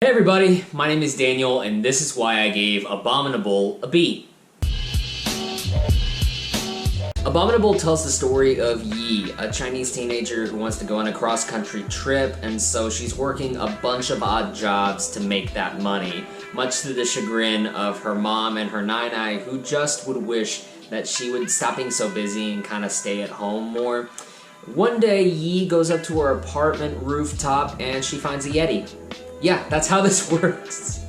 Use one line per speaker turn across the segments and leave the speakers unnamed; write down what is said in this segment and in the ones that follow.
Hey everybody, my name is Daniel, and this is why I gave Abominable a B. Abominable tells the story of Yi, a Chinese teenager who wants to go on a cross-country trip, and so she's working a bunch of odd jobs to make that money, much to the chagrin of her mom and her nai-nai, who just would wish that she would stop being so busy and kind of stay at home more. One day, Yi goes up to her apartment rooftop and she finds a Yeti. Yeah, that's how this works.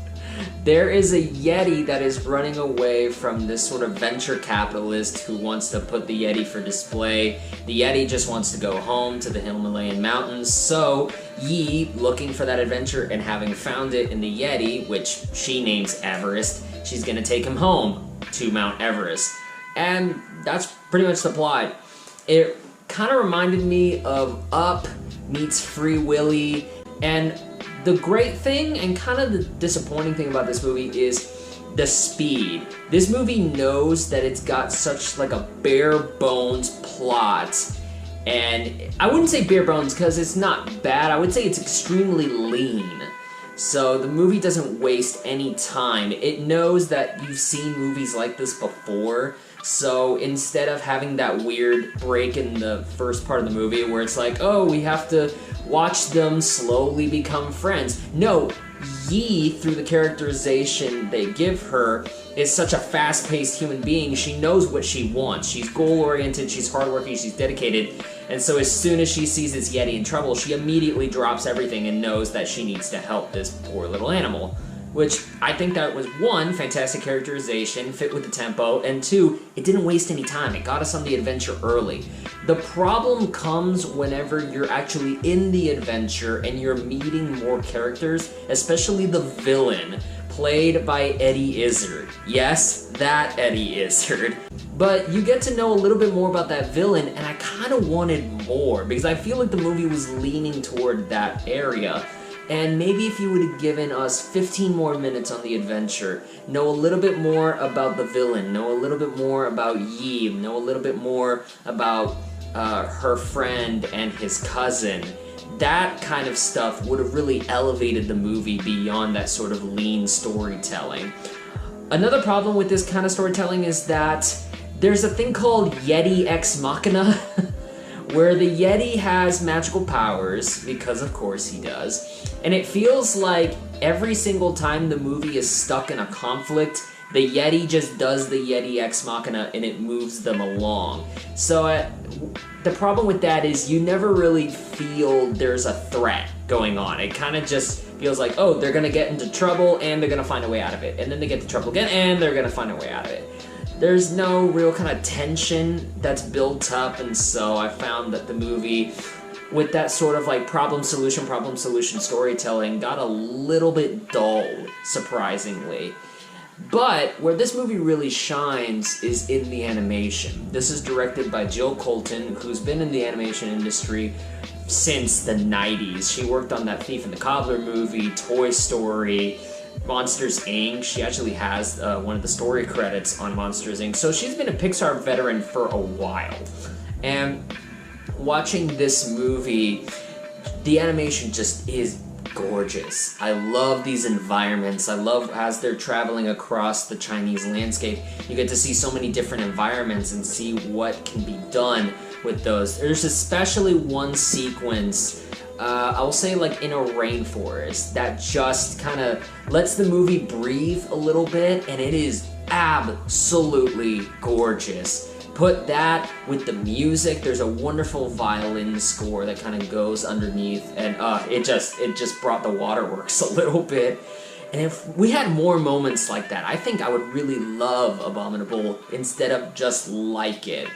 There is a Yeti that is running away from this sort of venture capitalist who wants to put the Yeti for display. The Yeti just wants to go home to the Himalayan mountains, so Yi, looking for that adventure and having found it in the Yeti, which she names Everest, she's gonna take him home to Mount Everest. And that's pretty much the plot. It kind of reminded me of Up meets Free Willy, and the great thing and kind of the disappointing thing about this movie is the speed. This movie knows that it's got such like a bare bones plot, and I wouldn't say bare bones because it's not bad, I would say it's extremely lean. So the movie doesn't waste any time. It knows that you've seen movies like this before, so instead of having that weird break in the first part of the movie where it's like, oh, we have to watch them slowly become friends. No, Yi, through the characterization they give her, is such a fast-paced human being. She knows what she wants. She's goal-oriented, she's hardworking, she's dedicated, and so as soon as she sees this Yeti in trouble, she immediately drops everything and knows that she needs to help this poor little animal. Which, I think that was, one, fantastic characterization, fit with the tempo, and two, it didn't waste any time. It got us on the adventure early. The problem comes whenever you're actually in the adventure and you're meeting more characters, especially the villain, played by Eddie Izzard. Yes, that Eddie Izzard. But you get to know a little bit more about that villain, and I kind of wanted more, because I feel like the movie was leaning toward that area. And maybe if you would have given us 15 more minutes on the adventure, know a little bit more about the villain, know a little bit more about Yi, know a little bit more about her friend and his cousin, that kind of stuff would have really elevated the movie beyond that sort of lean storytelling. Another problem with this kind of storytelling is that there's a thing called Yeti Ex Machina, where the Yeti has magical powers, because of course he does, and it feels like every single time the movie is stuck in a conflict, the Yeti just does the Yeti Ex Machina and it moves them along. So the problem with that is you never really feel there's a threat going on. It kind of just feels like, oh, they're gonna get into trouble and they're gonna find a way out of it, and then they get into trouble again and they're gonna find a way out of it. There's no real kind of tension that's built up, and so I found that the movie, with that sort of like problem-solution storytelling, got a little bit dull, surprisingly. But where this movie really shines is in the animation. This is directed by Jill Colton, who's been in the animation industry since the 90s. She worked on that Thief and the Cobbler movie, Toy Story, Monsters, Inc. She actually has one of the story credits on Monsters, Inc. So she's been a Pixar veteran for a while. And watching this movie, the animation just is gorgeous. I love these environments. I love as they're traveling across the Chinese landscape, you get to see so many different environments and see what can be done with those. There's especially one sequence, I will say like in a rainforest, that just kind of lets the movie breathe a little bit, and it is absolutely gorgeous. Put that with the music, there's a wonderful violin score that kind of goes underneath, and it just brought the waterworks a little bit. And if we had more moments like that, I think I would really love Abominable instead of just like it.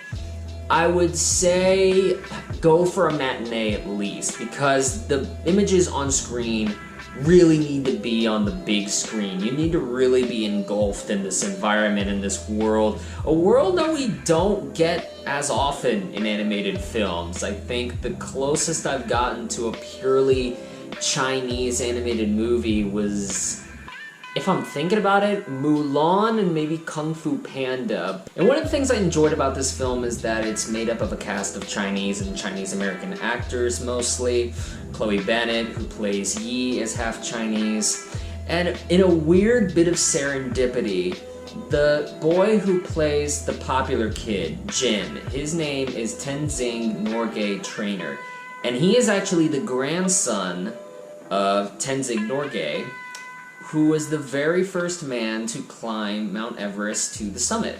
I would say go for a matinee at least, because the images on screen really need to be on the big screen. You need to really be engulfed in this environment, in this world. A world that we don't get as often in animated films. I think the closest I've gotten to a purely Chinese animated movie was, if I'm thinking about it, Mulan and maybe Kung Fu Panda. And one of the things I enjoyed about this film is that it's made up of a cast of Chinese and Chinese-American actors mostly. Chloe Bennett, who plays Yi, is half Chinese. And in a weird bit of serendipity, the boy who plays the popular kid, Jin, his name is Tenzing Norgay Trainer, and he is actually the grandson of Tenzing Norgay, who was the very first man to climb Mount Everest to the summit.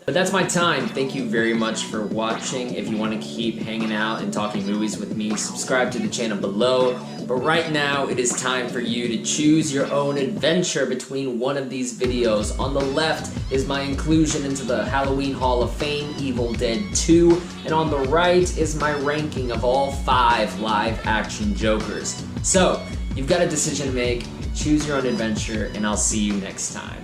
But that's my time. Thank you very much for watching. If you want to keep hanging out and talking movies with me, subscribe to the channel below. But right now, it is time for you to choose your own adventure between one of these videos. On the left is my inclusion into the Halloween Hall of Fame, Evil Dead 2, and on the right is my ranking of all 5 live-action Jokers. So, you've got a decision to make, choose your own adventure, and I'll see you next time.